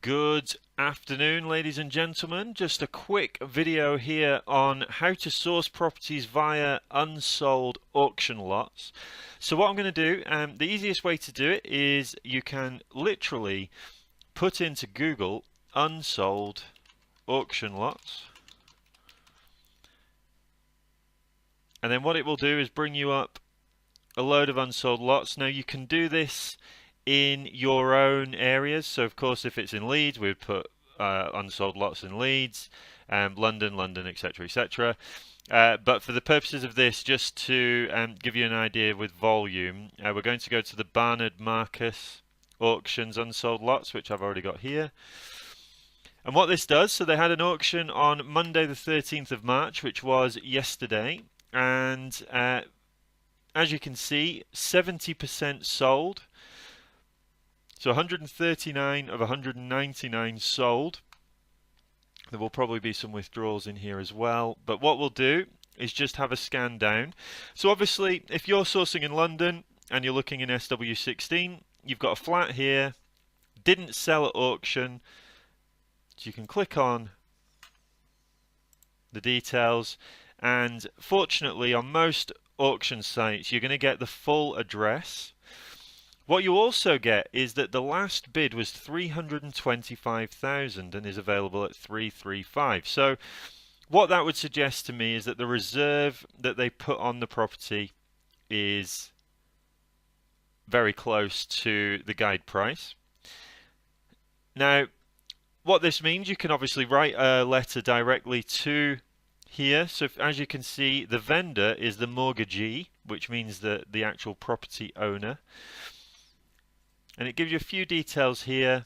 Good afternoon, ladies and gentlemen. Just a quick video here on how to source properties via unsold auction lots. So what I'm going to do, the easiest way to do it is you can literally put into Google unsold auction lots. And then what it will do is bring you up a load of unsold lots. Now you can do this in your own areas. So of course, if it's in Leeds, we would put unsold lots in Leeds, London, etc., etc. But for the purposes of this, just to give you an idea with volume, we're going to go to the Barnard Marcus auctions unsold lots, which I've already got here. And what this does, so they had an auction on Monday the 13th of March, which was yesterday, and as you can see, 70% sold. So 139 of 199 sold. There will probably be some withdrawals in here as well. But what we'll do is just have a scan down. So obviously, if you're sourcing in London and you're looking in SW16, you've got a flat here, didn't sell at auction. So you can click on the details. And fortunately, on most auction sites, you're going to get the full address. What you also get is that the last bid was 325,000 and is available at 335. So what that would suggest to me is that the reserve that they put on the property is very close to the guide price. Now, what this means, you can obviously write a letter directly to here. So as you can see, the vendor is the mortgagee, which means that the actual property owner. And it gives you a few details here,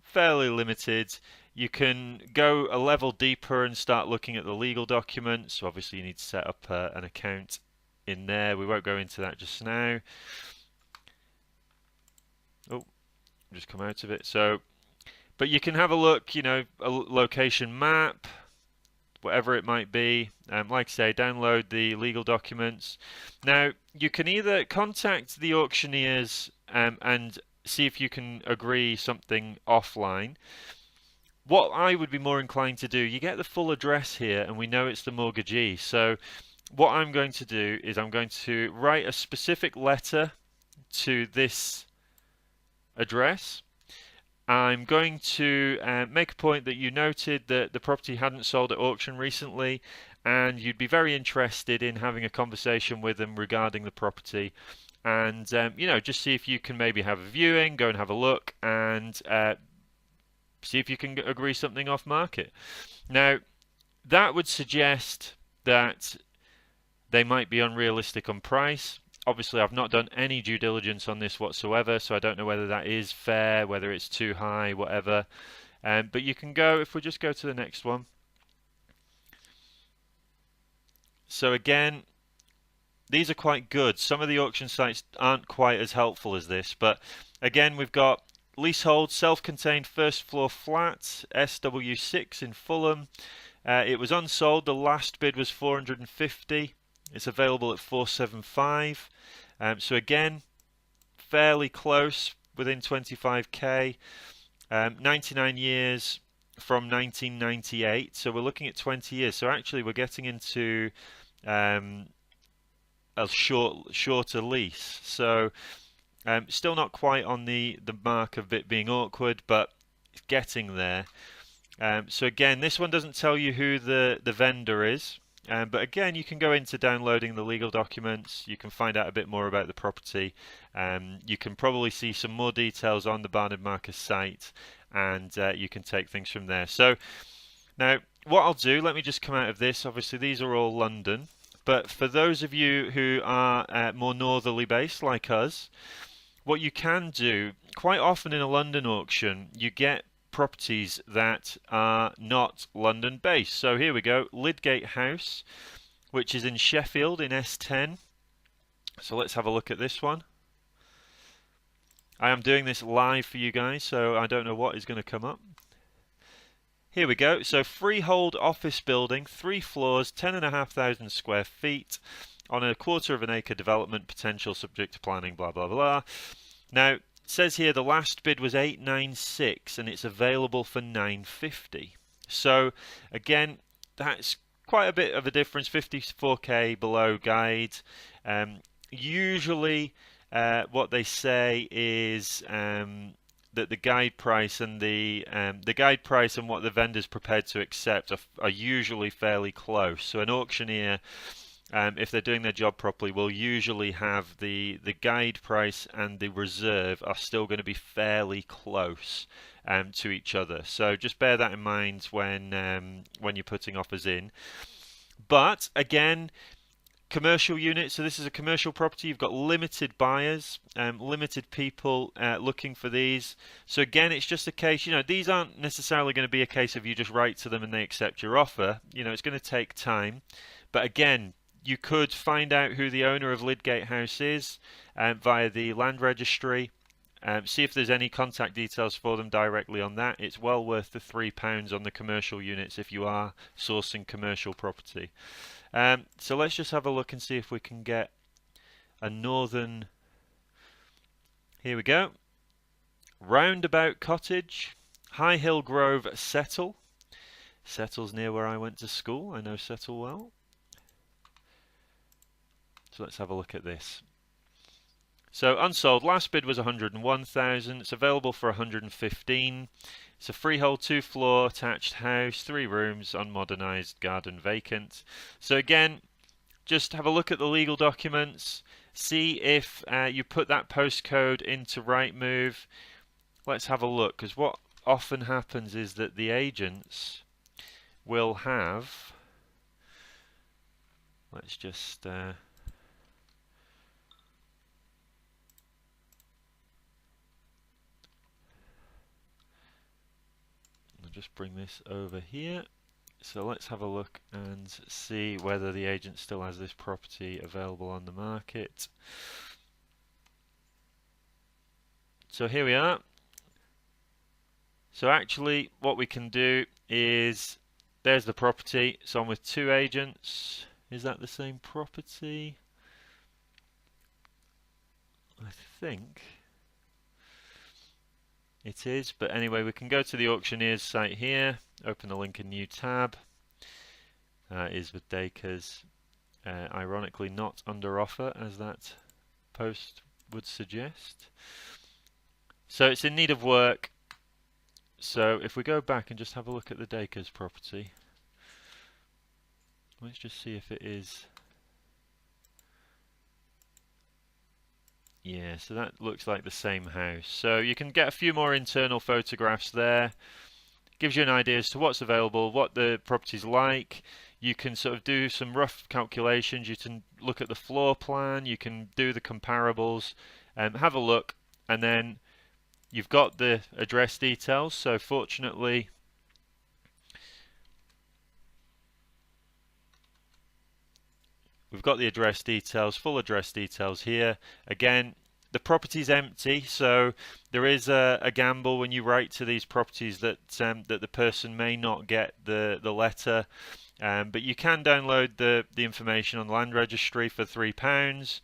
fairly limited. You can go a level deeper and start looking at the legal documents. So obviously you need to set up an account in there. We won't go into that just now. Oh, just come out of it. So, but you can have a look, you know, a location map, whatever it might be. Like I say, download the legal documents. Now, you can either contact the auctioneers and see if you can agree something offline. What I would be more inclined to do, you get the full address here and we know it's the mortgagee. So what I'm going to do is I'm going to write a specific letter to this address. I'm going to make a point that you noted that the property hadn't sold at auction recently and you'd be very interested in having a conversation with them regarding the property, and you know, just see if you can maybe have a viewing, go and have a look, and see if you can agree something off market. Now, that would suggest that they might be unrealistic on price. Obviously, I've not done any due diligence on this whatsoever, so I don't know whether that is fair, whether it's too high, whatever. But you can go, if we just go to the next one. So again, these are quite good. Some of the auction sites aren't quite as helpful as this, but again, we've got leasehold, self-contained first floor flat, SW6 in Fulham. It was unsold. The last bid was 450. It's available at 475. So again, fairly close, within 25k. 99 years from 1998. So we're looking at 20 years. So actually, we're getting into a shorter lease. So still not quite on the mark of it being awkward, but it's getting there. So again, this one doesn't tell you who the vendor is. But again, you can go into downloading the legal documents. You can find out a bit more about the property. You can probably see some more details on the Barnard Marcus site, and you can take things from there. So now, what I'll do, let me just come out of this. Obviously, these are all London. But for those of you who are more northerly based, like us, what you can do, quite often in a London auction, you get properties that are not London based. So here we go, Lydgate House, which is in Sheffield in S10. So let's have a look at this one. I am doing this live for you guys, so I don't know what is going to come up. Here we go. So freehold office building, 3 floors, 10,500 square feet, on a 1/4 of an acre development, potential subject to planning, blah blah blah. Now, says here the last bid was 896 and it's available for 950. So again, that's quite a bit of a difference, 54k below guide. Usually what they say is that the guide price and the guide price and what the vendor's prepared to accept are usually fairly close. So an auctioneer, if they're doing their job properly, will usually have the guide price and the reserve are still going to be fairly close to each other. So just bear that in mind when you're putting offers in. But again, commercial units, so this is a commercial property, you've got limited buyers, limited people looking for these. So again, it's just a case, these aren't necessarily going to be a case of you just write to them and they accept your offer. It's going to take time. But again, you could find out who the owner of Lydgate House is via the land registry. See if there's any contact details for them directly on that. It's well worth the £3 on the commercial units if you are sourcing commercial property. So let's just have a look and see if we can get a northern. Here we go. Roundabout Cottage, High Hill Grove, Settle. Settle's near where I went to school. I know Settle well. So let's have a look at this. So unsold, last bid was 101,000. It's available for 115. It's a freehold 2-floor attached house, 3 rooms, unmodernised, garden vacant. So again, just have a look at the legal documents. See if you put that postcode into Rightmove. Let's have a look, because what often happens is that the agents will have. Let's just. Just bring this over here. So let's have a look and see whether the agent still has this property available on the market. So here we are. So actually what we can do is, there's the property. So I'm with 2 agents. Is that the same property? I think it is, but anyway, we can go to the auctioneer's site here, open the link in new tab. Is with Dacres, ironically not under offer as that post would suggest. So it's in need of work. So if we go back and just have a look at the Dacres property, let's just see if it is. Yeah, so that looks like the same house. So you can get a few more internal photographs there. Gives you an idea as to what's available, what the property's like. You can sort of do some rough calculations. You can look at the floor plan. You can do the comparables. Have a look, and then you've got the address details. So fortunately, we've got the address details, full address details here. Again, the property's empty, so there is a gamble when you write to these properties that that the person may not get the letter. But you can download the information on the land registry for £3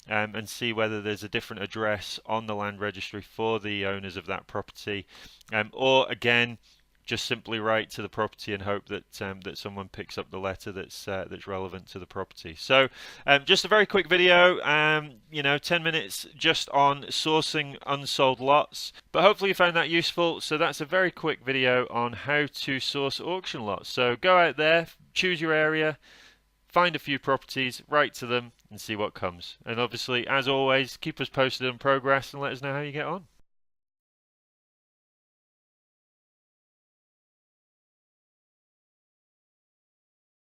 and see whether there's a different address on the land registry for the owners of that property. Or again, just simply write to the property and hope that that someone picks up the letter that's relevant to the property. So just a very quick video, 10 minutes just on sourcing unsold lots. But hopefully you found that useful. So that's a very quick video on how to source auction lots. So go out there, choose your area, find a few properties, write to them and see what comes. And obviously, as always, keep us posted on progress and let us know how you get on.